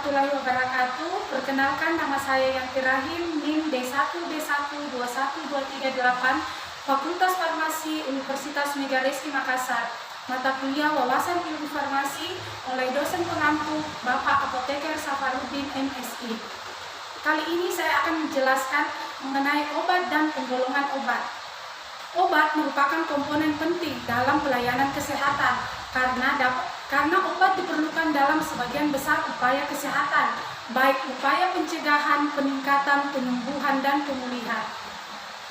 warahmatullahi wabarakatuh. Perkenalkan, nama saya Yanti Rahim, NIM D1D1 21238, Fakultas Farmasi Universitas Megaresmi Makassar. Mata kuliah Wawasan Ilmu Farmasi oleh dosen pengampu Bapak Apoteker Safarudin MSI. Kali ini saya akan menjelaskan mengenai obat dan penggolongan obat. Obat merupakan komponen penting dalam pelayanan kesehatan karena obat diperlukan dalam sebagian besar upaya kesehatan, baik upaya pencegahan, peningkatan, penyembuhan, dan pemulihan.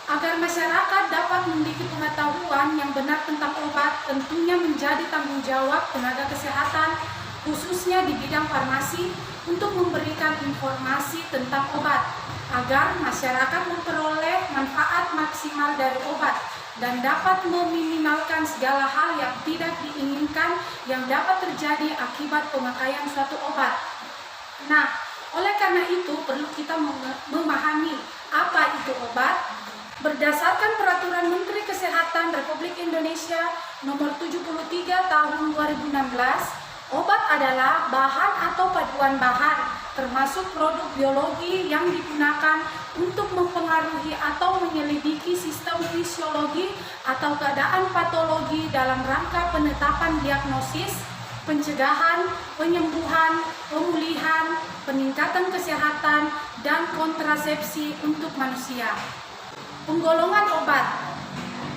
Agar masyarakat dapat memiliki pengetahuan yang benar tentang obat, tentunya menjadi tanggung jawab tenaga kesehatan, khususnya di bidang farmasi, untuk memberikan informasi tentang obat, agar masyarakat memperoleh manfaat maksimal dari obat dan dapat meminimalkan segala hal yang tidak diinginkan yang dapat terjadi akibat pemakaian suatu obat. Nah, oleh karena itu perlu kita memahami apa itu obat. Berdasarkan Peraturan Menteri Kesehatan Republik Indonesia Nomor 73 Tahun 2016, obat adalah bahan atau paduan bahan, termasuk produk biologi yang digunakan untuk mempengaruhi atau menyelidiki sistem fisiologi atau keadaan patologi dalam rangka penetapan diagnosis, pencegahan, penyembuhan, pemulihan, peningkatan kesehatan, dan kontrasepsi untuk manusia. Penggolongan obat.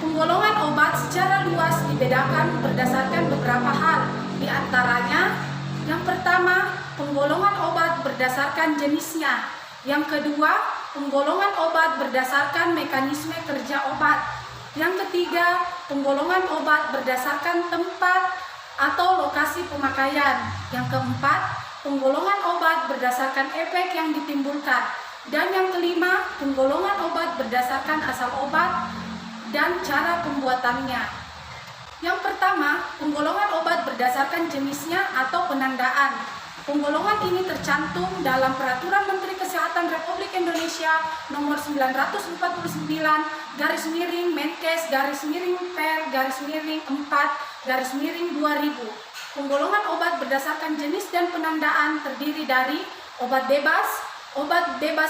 Penggolongan obat secara luas dibedakan berdasarkan beberapa hal. Di antaranya, yang pertama, penggolongan obat berdasarkan jenisnya. Yang kedua, penggolongan obat berdasarkan mekanisme kerja obat. Yang ketiga, penggolongan obat berdasarkan tempat atau lokasi pemakaian. Yang keempat, penggolongan obat berdasarkan efek yang ditimbulkan. Dan yang kelima, penggolongan obat berdasarkan asal obat dan cara pembuatannya. Yang pertama, penggolongan obat berdasarkan jenisnya atau penandaan. Penggolongan ini tercantum dalam Peraturan Menteri Kesehatan Republik Indonesia Nomor 949/Menkes/Per/4/2000. Penggolongan obat berdasarkan jenis dan penandaan terdiri dari obat bebas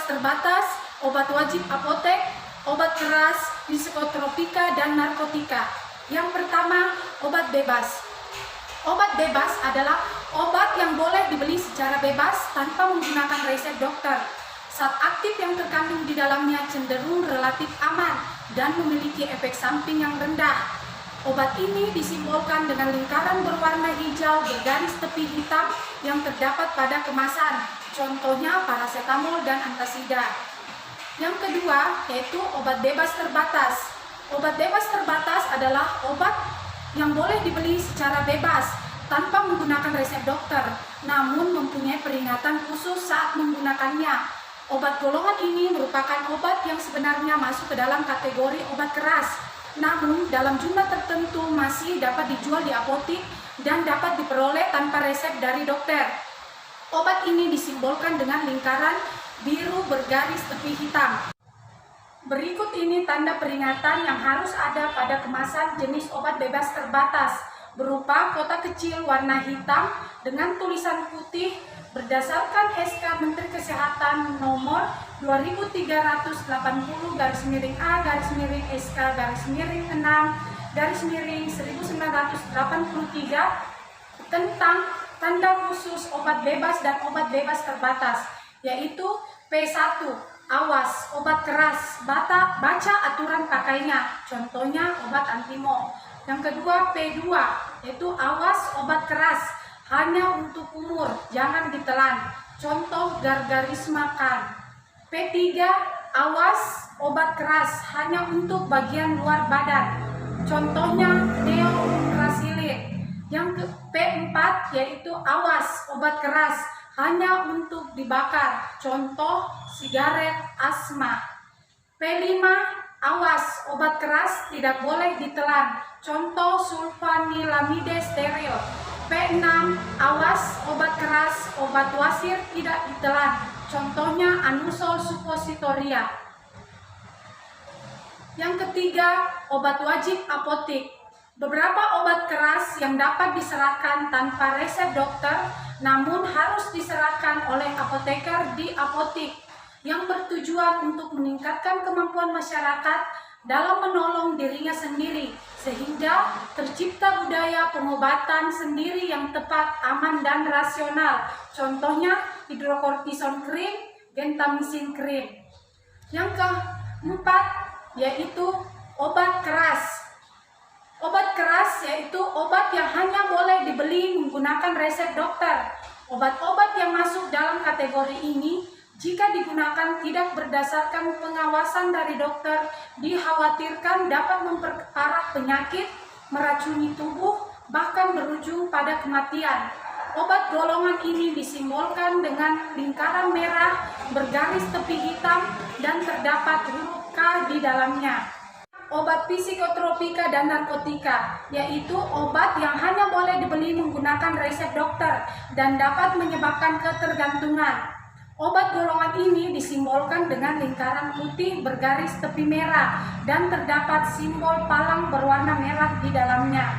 terbatas, obat wajib apotek, obat keras, psikotropika, dan narkotika. Yang pertama, obat bebas. Obat bebas adalah obat yang boleh dibeli secara bebas tanpa menggunakan resep dokter. Zat aktif yang terkandung di dalamnya cenderung relatif aman dan memiliki efek samping yang rendah. Obat ini disimbolkan dengan lingkaran berwarna hijau bergaris tepi hitam yang terdapat pada kemasan. Contohnya paracetamol dan antasida. Yang kedua yaitu obat bebas terbatas. Obat bebas terbatas adalah obat yang boleh dibeli secara bebas tanpa menggunakan resep dokter, namun mempunyai peringatan khusus saat menggunakannya. Obat golongan ini merupakan obat yang sebenarnya masuk ke dalam kategori obat keras, namun dalam jumlah tertentu masih dapat dijual di apotik dan dapat diperoleh tanpa resep dari dokter. Obat ini disimbolkan dengan lingkaran biru bergaris tepi hitam. Berikut ini tanda peringatan yang harus ada pada kemasan jenis obat bebas terbatas, berupa kotak kecil warna hitam dengan tulisan putih berdasarkan SK Menteri Kesehatan Nomor 2380/SK-6/1983 tentang tanda khusus obat bebas dan obat bebas terbatas, yaitu P1, awas, obat keras, baca aturan pakainya, contohnya obat antimo. Yang kedua P2, yaitu awas, obat keras, hanya untuk umur, jangan ditelan, contoh gargarismakan. P3, awas, obat keras, hanya untuk bagian luar badan, contohnya neokrasilit. Yang P4 yaitu awas, obat keras, hanya untuk dibakar, contoh sigaret asma. P5, awas, obat keras, tidak boleh ditelan, contoh sulfanilamide steril. P6, awas, obat keras, obat wasir, tidak ditelan, contohnya anusol suppositoria. Yang ketiga, obat wajib apotik. Beberapa obat keras yang dapat diserahkan tanpa resep dokter namun harus diserahkan oleh apoteker di apotik yang bertujuan untuk meningkatkan kemampuan masyarakat dalam menolong dirinya sendiri, sehingga tercipta budaya pengobatan sendiri yang tepat, aman, dan rasional. Contohnya hidrokortison krim, gentamicin krim. Yang keempat yaitu obat keras. Obat keras yaitu obat yang hanya boleh dibeli menggunakan resep dokter. Obat-obat yang masuk dalam kategori ini jika digunakan tidak berdasarkan pengawasan dari dokter, dikhawatirkan dapat memperparah penyakit, meracuni tubuh, bahkan berujung pada kematian. Obat golongan ini disimbolkan dengan lingkaran merah bergaris tepi hitam dan terdapat huruf K di dalamnya. Obat psikotropika dan narkotika, yaitu obat yang hanya boleh dibeli menggunakan resep dokter dan dapat menyebabkan ketergantungan. Obat golongan ini disimbolkan dengan lingkaran putih bergaris tepi merah dan terdapat simbol palang berwarna merah di dalamnya.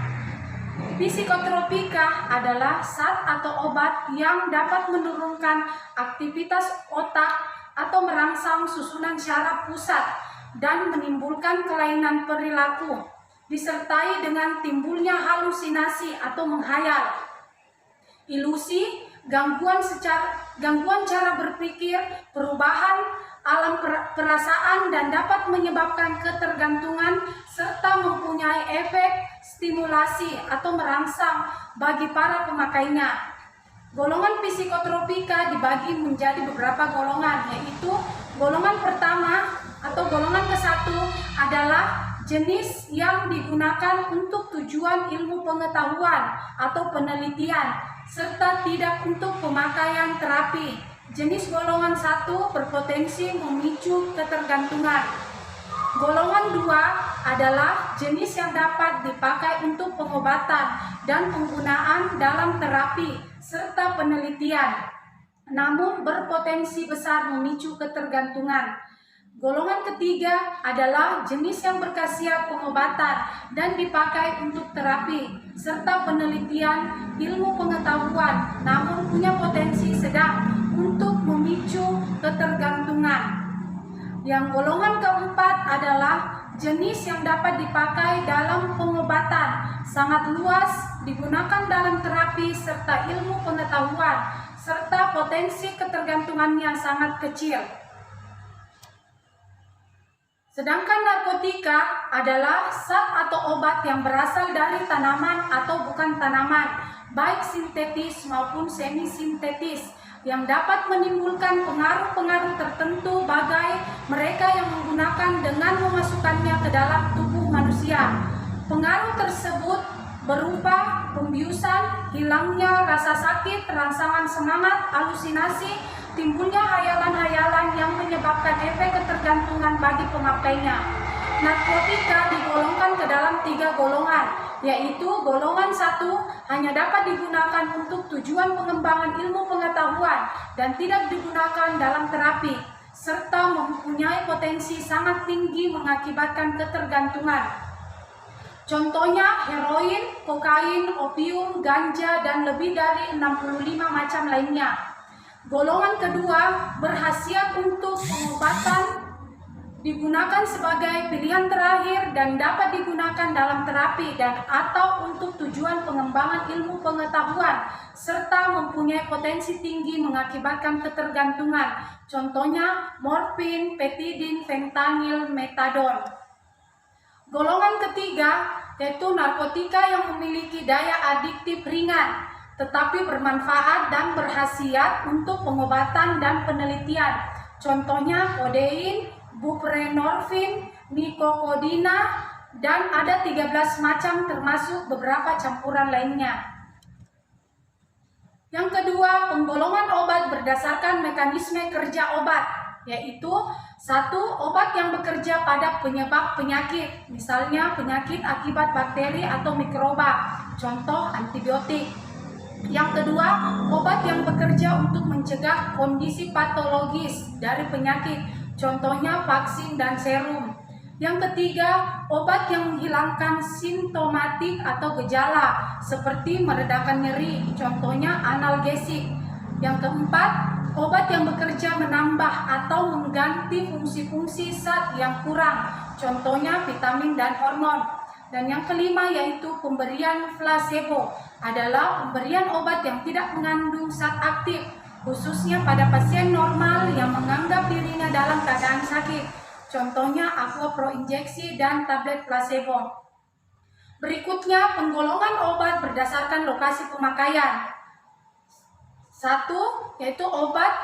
Psikotropika adalah zat atau obat yang dapat menurunkan aktivitas otak atau merangsang susunan syaraf pusat dan menimbulkan kelainan perilaku, disertai dengan timbulnya halusinasi atau menghayal, ilusi, gangguan cara berpikir, perubahan alam perasaan, dan dapat menyebabkan ketergantungan serta mempunyai efek stimulasi atau merangsang bagi para pemakainya. Golongan psikotropika dibagi menjadi beberapa golongan, yaitu golongan pertama atau golongan ke-1 adalah jenis yang digunakan untuk tujuan ilmu pengetahuan atau penelitian serta tidak untuk pemakaian terapi. Jenis golongan 1 berpotensi memicu ketergantungan. Golongan 2 adalah jenis yang dapat dipakai untuk pengobatan dan penggunaan dalam terapi serta penelitian, namun berpotensi besar memicu ketergantungan. Golongan ketiga adalah jenis yang berkhasiat pengobatan dan dipakai untuk terapi serta penelitian ilmu pengetahuan, namun punya potensi sedang untuk memicu ketergantungan. Yang golongan keempat adalah jenis yang dapat dipakai dalam pengobatan, sangat luas, digunakan dalam terapi serta ilmu pengetahuan, serta potensi ketergantungannya sangat kecil. Sedangkan narkotika adalah zat atau obat yang berasal dari tanaman atau bukan tanaman, baik sintetis maupun semi-sintetis, yang dapat menimbulkan pengaruh-pengaruh tertentu bagi mereka yang menggunakan dengan memasukkannya ke dalam tubuh manusia. Pengaruh tersebut berupa pembiusan, hilangnya rasa sakit, rangsangan semangat, halusinasi, timbulnya hayalan-hayalan yang menyebabkan efek ketergantungan bagi pemakainya. Narkotika digolongkan ke dalam 3 golongan, yaitu golongan 1 hanya dapat digunakan untuk tujuan pengembangan ilmu pengetahuan dan tidak digunakan dalam terapi, serta mempunyai potensi sangat tinggi mengakibatkan ketergantungan. Contohnya heroin, kokain, opium, ganja, dan lebih dari 65 macam lainnya. Golongan kedua berkhasiat untuk pengobatan, digunakan sebagai pilihan terakhir dan dapat digunakan dalam terapi dan atau untuk tujuan pengembangan ilmu pengetahuan serta mempunyai potensi tinggi mengakibatkan ketergantungan. Contohnya morfin, petidin, fentanyl, metadon. Golongan ketiga yaitu narkotika yang memiliki daya adiktif ringan tetapi bermanfaat dan berkhasiat untuk pengobatan dan penelitian. Contohnya kodein, buprenorfin, nikokodina, dan ada 13 macam termasuk beberapa campuran lainnya. Yang kedua, penggolongan obat berdasarkan mekanisme kerja obat, yaitu 1. Obat yang bekerja pada penyebab penyakit, misalnya penyakit akibat bakteri atau mikroba, contoh antibiotik. Yang kedua, obat yang bekerja untuk mencegah kondisi patologis dari penyakit, contohnya vaksin dan serum. Yang ketiga, obat yang menghilangkan simptomatik atau gejala seperti meredakan nyeri, contohnya analgesik. Yang keempat, obat yang bekerja menambah atau mengganti fungsi-fungsi zat yang kurang, contohnya vitamin dan hormon. Dan yang kelima yaitu pemberian placebo, adalah pemberian obat yang tidak mengandung zat aktif, khususnya pada pasien normal yang menganggap dirinya dalam keadaan sakit. Contohnya aqua pro injeksi dan tablet placebo. Berikutnya penggolongan obat berdasarkan lokasi pemakaian. Satu, yaitu obat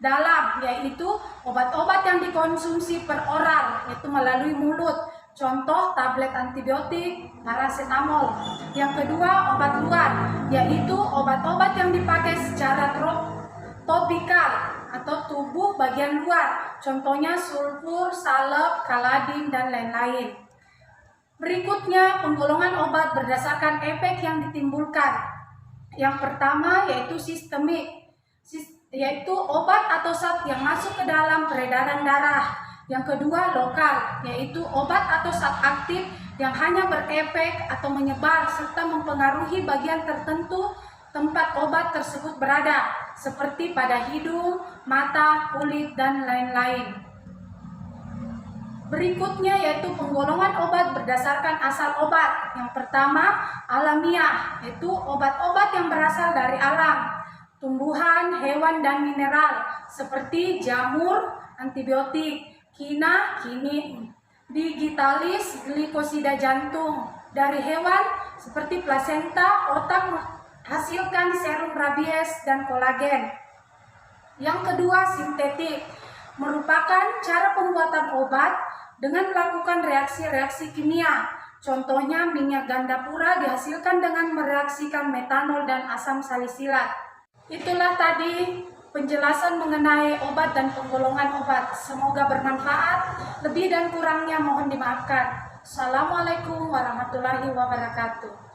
dalam, yaitu obat-obat yang dikonsumsi per oral, yaitu melalui mulut. Contoh tablet antibiotik, paracetamol. Yang kedua, obat luar, yaitu obat-obat yang dipakai secara topikal atau tubuh bagian luar, contohnya sulfur, salep, kaladin, dan lain-lain. Berikutnya, penggolongan obat berdasarkan efek yang ditimbulkan. Yang pertama yaitu sistemik, yaitu obat atau zat yang masuk ke dalam peredaran darah. Yang kedua, lokal, yaitu obat atau zat aktif yang hanya berefek atau menyebar serta mempengaruhi bagian tertentu tempat obat tersebut berada, seperti pada hidung, mata, kulit, dan lain-lain. Berikutnya yaitu penggolongan obat berdasarkan asal obat. Yang pertama, alamiah, yaitu obat-obat yang berasal dari alam, tumbuhan, hewan, dan mineral, seperti jamur, antibiotik, kina, kinin, digitalis, glikosida jantung, dari hewan seperti plasenta, otak hasilkan serum rabies dan kolagen. Yang kedua, sintetik, merupakan cara pembuatan obat dengan melakukan reaksi-reaksi kimia. Contohnya minyak ganda pura dihasilkan dengan mereaksikan metanol dan asam salisilat. Itulah tadi penjelasan mengenai obat dan penggolongan obat. Semoga bermanfaat. Lebih dan kurangnya mohon dimaafkan. Assalamualaikum warahmatullahi wabarakatuh.